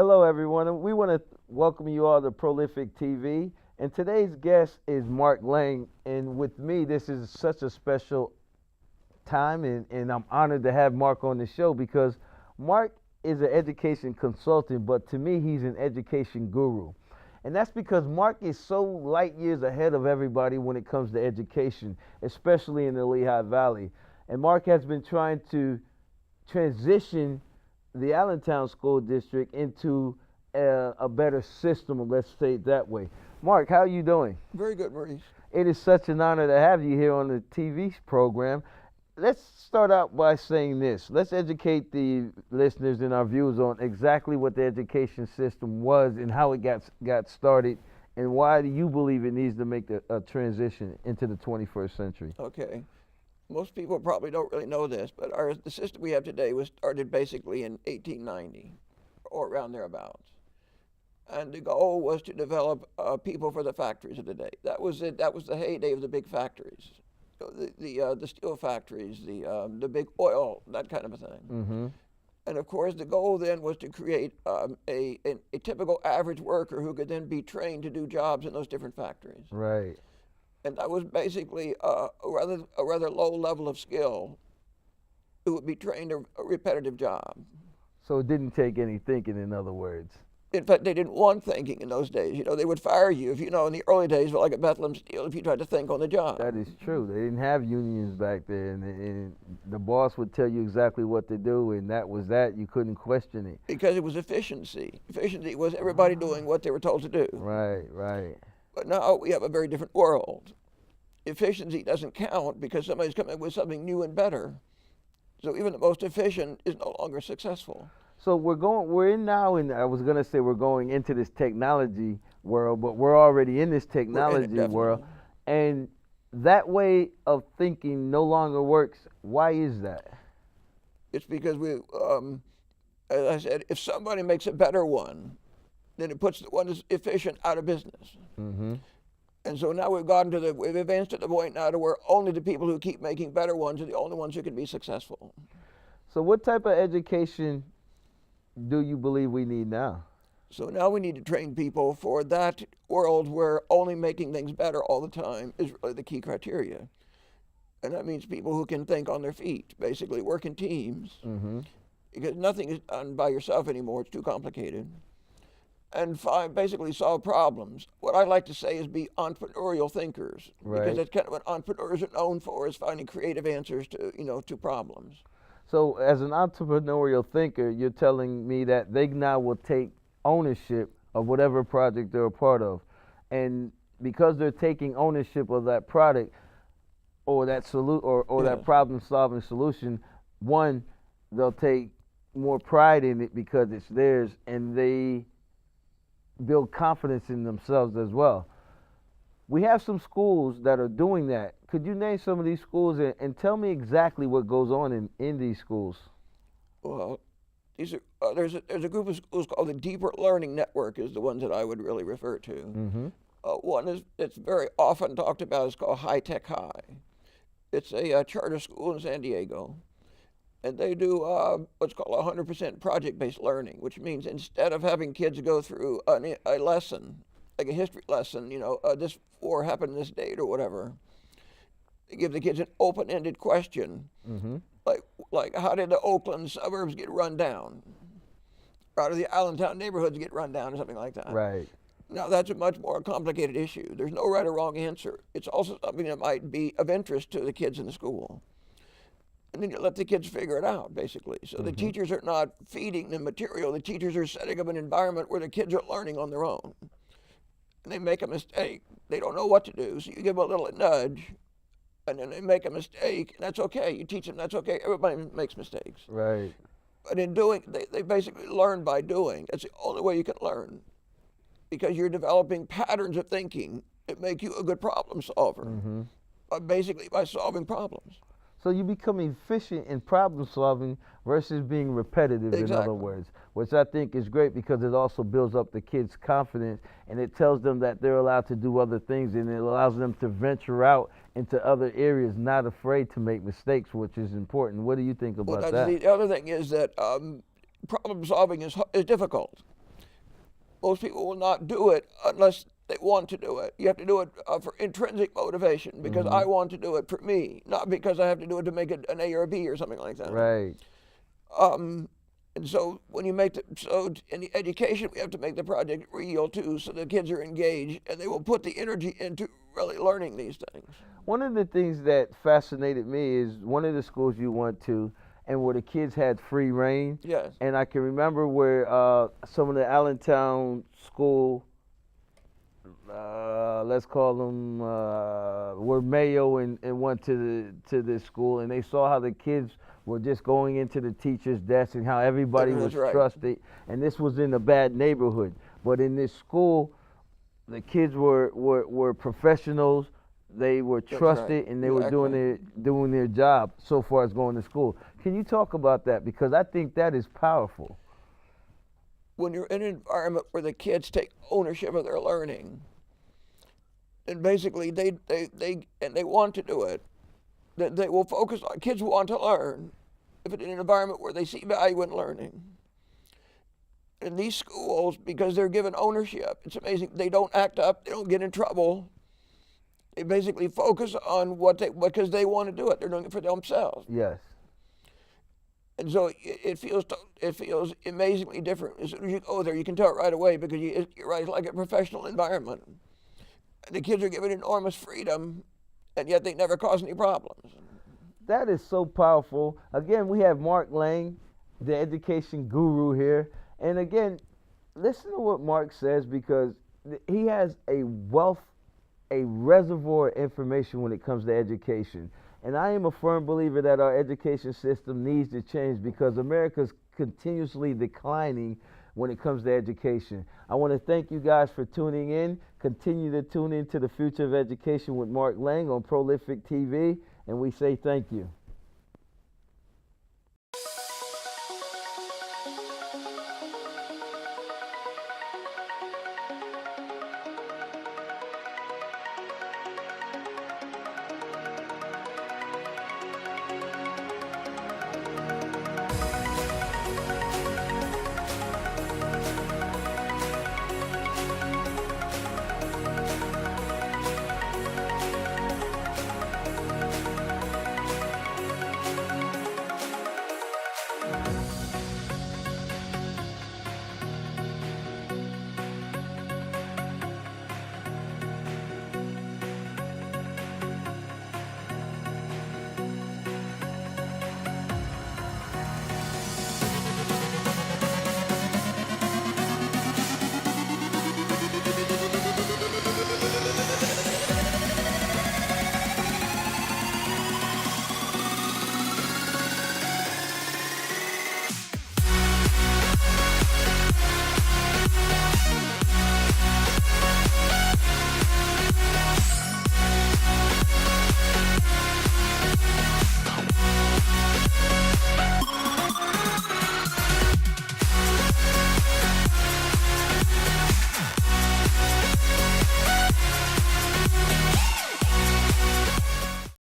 Hello, everyone. And we want to welcome you all to Prolific TV. And today's guest is Mark Lang. And with me, this is such a special time. And I'm honored to have Mark on the show because Mark is an education consultant, but to me, he's an education guru. And that's because Mark is so light years ahead of everybody when it comes to education, especially in the Lehigh Valley. And Mark has been trying to transition the Allentown School District into a better system, let's say it that way. Mark, how are you doing? Very good, Maurice. It is such an honor to have you here on the TV program. Let's start out by saying this. Let's educate the listeners and our viewers on exactly what the education system was and how it got started, and why do you believe it needs to make a transition into the 21st century? Okay. Most people probably don't really know this, but the system we have today was started basically in 1890 or around thereabouts. And the goal was to develop people for the factories of the day. That was it. That was the heyday of the big factories, the steel factories, the big oil, that kind of a thing. Mm-hmm. And of course, the goal then was to create a typical average worker who could then be trained to do jobs in those different factories. Right. And that was basically a rather low level of skill who would be trained a repetitive job. So it didn't take any thinking, in other words. In fact, they didn't want thinking in those days. You know, they would fire you if in the early days, like at Bethlehem Steel, if you tried to think on the job. That is true. They didn't have unions back there, and the boss would tell you exactly what to do, and that was that. You couldn't question it. Because it was efficiency. Efficiency was everybody doing what they were told to do. Right, right. But now we have a very different world. Efficiency doesn't count because somebody's coming up with something new and better. So even the most efficient is no longer successful. So we're in now, and I was gonna say we're going into this technology world, but we're already in this technology world, and that way of thinking no longer works. Why is that? It's because as I said, if somebody makes a better one, then it puts the one that's efficient out of business. Mm-hmm. And so now we've advanced to the point now to where only the people who keep making better ones are the only ones who can be successful. So what type of education do you believe we need now? So now we need to train people for that world where only making things better all the time is really the key criteria. And that means people who can think on their feet, basically work in teams, Mm-hmm. because nothing is done by yourself anymore. It's too complicated. And basically solve problems. What I like to say is be entrepreneurial thinkers, Right. because that's kind of what entrepreneurs are known for, is finding creative answers to problems. So as an entrepreneurial thinker, you're telling me that they now will take ownership of whatever project they're a part of. And because they're taking ownership of that product or that that Yes. problem solving solution, one, they'll take more pride in it because it's theirs, and they build confidence in themselves as well. We have some schools that are doing that. Could you name some of these schools and tell me exactly what goes on in these schools? Well, these are there's a group of schools called the Deeper Learning Network is the ones that I would really refer to. Mm-hmm. One is that's very often talked about is called High Tech High. It's a charter school in San Diego, and they do what's called 100% project-based learning, which means instead of having kids go through a lesson, like a history lesson, this war happened this date or whatever, they give the kids an open-ended question, Mm-hmm. like how did the Oakland suburbs get run down? Or how did the Allentown neighborhoods get run down, or something like that? Right. Now, that's a much more complicated issue. There's no right or wrong answer. It's also something that might be of interest to the kids in the school. And then you let the kids figure it out, basically. So the teachers are not feeding them material. The teachers are setting up an environment where the kids are learning on their own. And they make a mistake. They don't know what to do, so you give them a little nudge, and then they make a mistake, and that's okay. You teach them that's okay. Everybody makes mistakes. Right. But in doing, they basically learn by doing. That's the only way you can learn, because you're developing patterns of thinking that make you a good problem solver, basically by solving problems. So you become efficient in problem solving versus being repetitive, in other Exactly. words, which I think is great because it also builds up the kids' confidence, and it tells them that they're allowed to do other things, and it allows them to venture out into other areas, not afraid to make mistakes, which is important. What do you think Well, about that's that? the other thing is that problem solving is difficult. most people will not do it unless they want to do it. You have to do it for intrinsic motivation, because I want to do it for me, not because I have to do it to make it an A or a B or something like that. Right. And so when you make so in the education, we have to make the project real too, so the kids are engaged and they will put the energy into really learning these things. One of the things that fascinated me is one of the schools you went to, and where the kids had free reign. Yes. And I can remember where some of the Allentown school, let's call them, were Mayo and went to this school, and they saw how the kids were just going into the teacher's desk and how everybody was That's right. trusted. And this was in a bad neighborhood, but in this school, the kids were professionals. They were trusted, right. and they were doing their job so far as going to school. Can you talk about that? Because I think that is powerful. When you're in an environment where the kids take ownership of their learning, and basically they want to do it, they will focus on, kids want to learn if it's in an environment where they see value in learning. In these schools, because they're given ownership, it's amazing. They don't act up, they don't get in trouble. They basically focus on because they want to do it. They're doing it for themselves. Yes. And so it feels amazingly different. As soon as you go there, you can tell it right away, because you're right, it's like a professional environment. And the kids are given enormous freedom, and yet they never cause any problems. That is so powerful. Again, we have Mark Lang, the education guru here. And again, listen to what Mark says, because he has a reservoir of information when it comes to education. And I am a firm believer that our education system needs to change, because America's continuously declining when it comes to education. I want to thank you guys for tuning in. Continue to tune in to the Future of Education with Mark Lang on Prolific TV, and we say thank you.